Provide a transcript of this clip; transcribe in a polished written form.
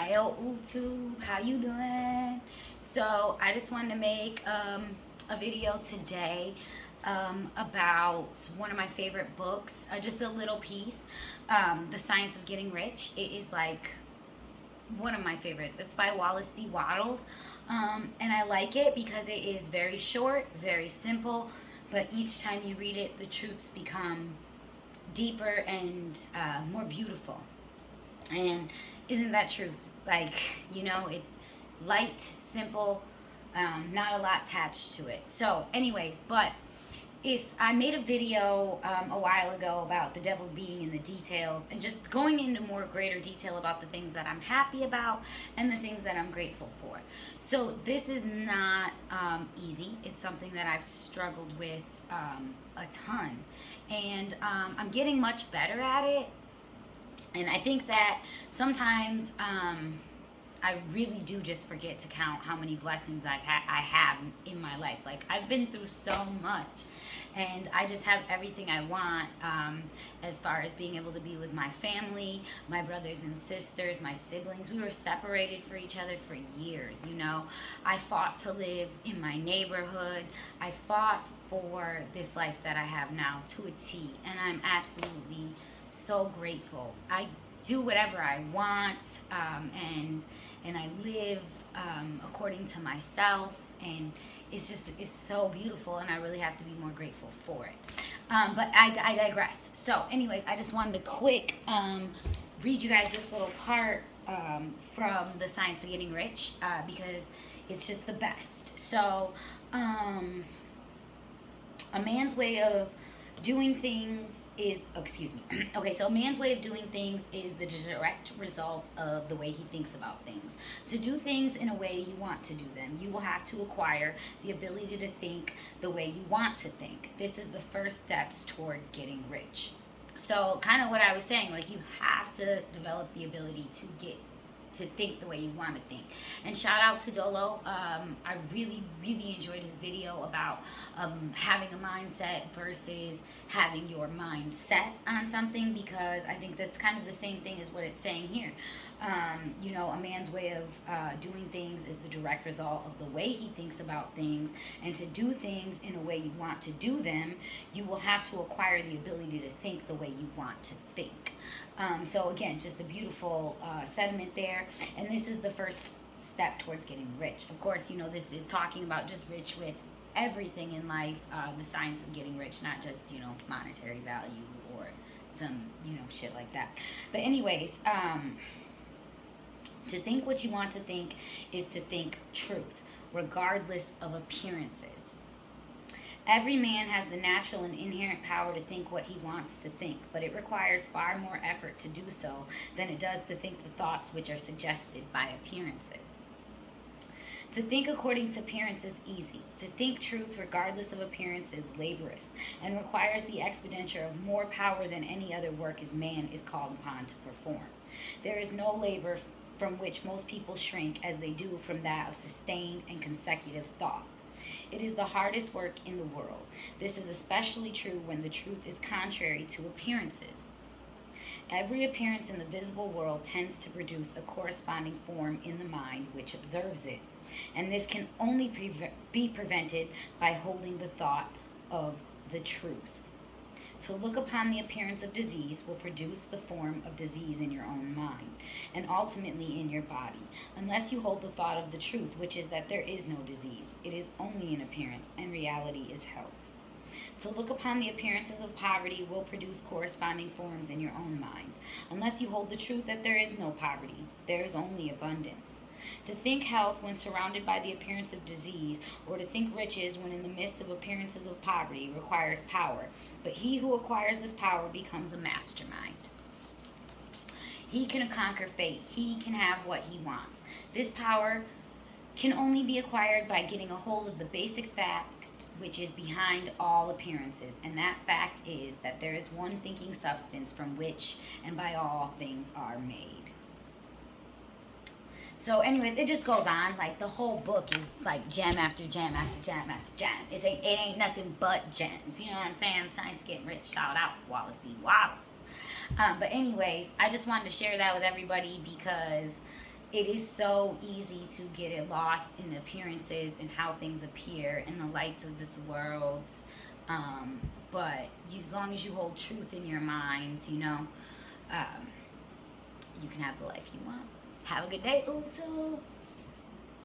Yo, YouTube, how you doing? So I just wanted to make a video today about one of my favorite books, just a little piece, The Science of Getting Rich. It is like one of my favorites. It's by Wallace D. Wattles, and I like it because it is very short, very simple, but each time you read it, the truths become deeper and more beautiful. And isn't that truth? Like, it's light, simple, not a lot attached to it. So, anyways, but I made a video a while ago about the devil being in the details and just going into more greater detail about the things that I'm happy about and the things that I'm grateful for. So this is not easy. It's something that I've struggled with a ton, and I'm getting much better at it. And I think that sometimes I really do just forget to count how many blessings I have in my life. Like, I've been through so much, and I just have everything I want, as far as being able to be with my family, my brothers and sisters, my siblings. We were separated for each other for years. I fought to live in my neighborhood. I fought for this life that I have now to a T, and I'm absolutely so grateful. I do whatever I want, and I live according to myself, and it's so beautiful, and I really have to be more grateful for it. But I digress. So, anyways, I just wanted to quick read you guys this little part from The Science of Getting Rich, because it's just the best. So, a man's way of doing things is, okay, so a man's way of doing things is the direct result of the way he thinks about things. To do things in a way you want to do them, you will have to acquire the ability to think the way you want to think. This is the first steps toward getting rich. So, kind of what I was saying, like, you have to develop the ability to think the way you want to think. And shout out to Dolo. I really, really enjoyed his video about having a mindset versus having your mind set on something, because I think that's kind of the same thing as what it's saying here. A man's way of doing things is the direct result of the way he thinks about things. And to do things in a way you want to do them, you will have to acquire the ability to think the way you want to think. So again, just a beautiful sentiment there. And this is the first step towards getting rich. Of course, this is talking about just rich with everything in life, the science of getting rich, not just, monetary value or some, shit like that. But anyways, to think what you want to think is to think truth, regardless of appearances. Every man has the natural and inherent power to think what he wants to think, but it requires far more effort to do so than it does to think the thoughts which are suggested by appearances. To think according to appearance is easy. To think truth regardless of appearance is laborious and requires the expenditure of more power than any other work as man is called upon to perform. There is no labor from which most people shrink as they do from that of sustained and consecutive thought. It is the hardest work in the world. This is especially true when the truth is contrary to appearances. Every appearance in the visible world tends to produce a corresponding form in the mind which observes it, and this can only be prevented by holding the thought of the truth. To look upon the appearance of disease will produce the form of disease in your own mind, and ultimately in your body, unless you hold the thought of the truth, which is that there is no disease. It is only an appearance, and reality is health. To look upon the appearances of poverty will produce corresponding forms in your own mind, unless you hold the truth that there is no poverty. There is only abundance. To think health when surrounded by the appearance of disease, or to think riches when in the midst of appearances of poverty, requires power. But he who acquires this power becomes a mastermind. He can conquer fate. He can have what he wants. This power can only be acquired by getting a hold of the basic fact which is behind all appearances, and that fact is that there is one thinking substance from which and by all things are made. So anyways, it just goes on. Like, the whole book is like gem after gem after gem after gem. It ain't nothing but gems. You know what I'm saying? Science Getting Rich. Shout out Wallace D. Wattles. But anyways, I just wanted to share that with everybody because it is so easy to get it lost in appearances and how things appear in the lights of this world. Um, but as long as you hold truth in your mind, um, you can have the life you want. Have a good day, YouTube.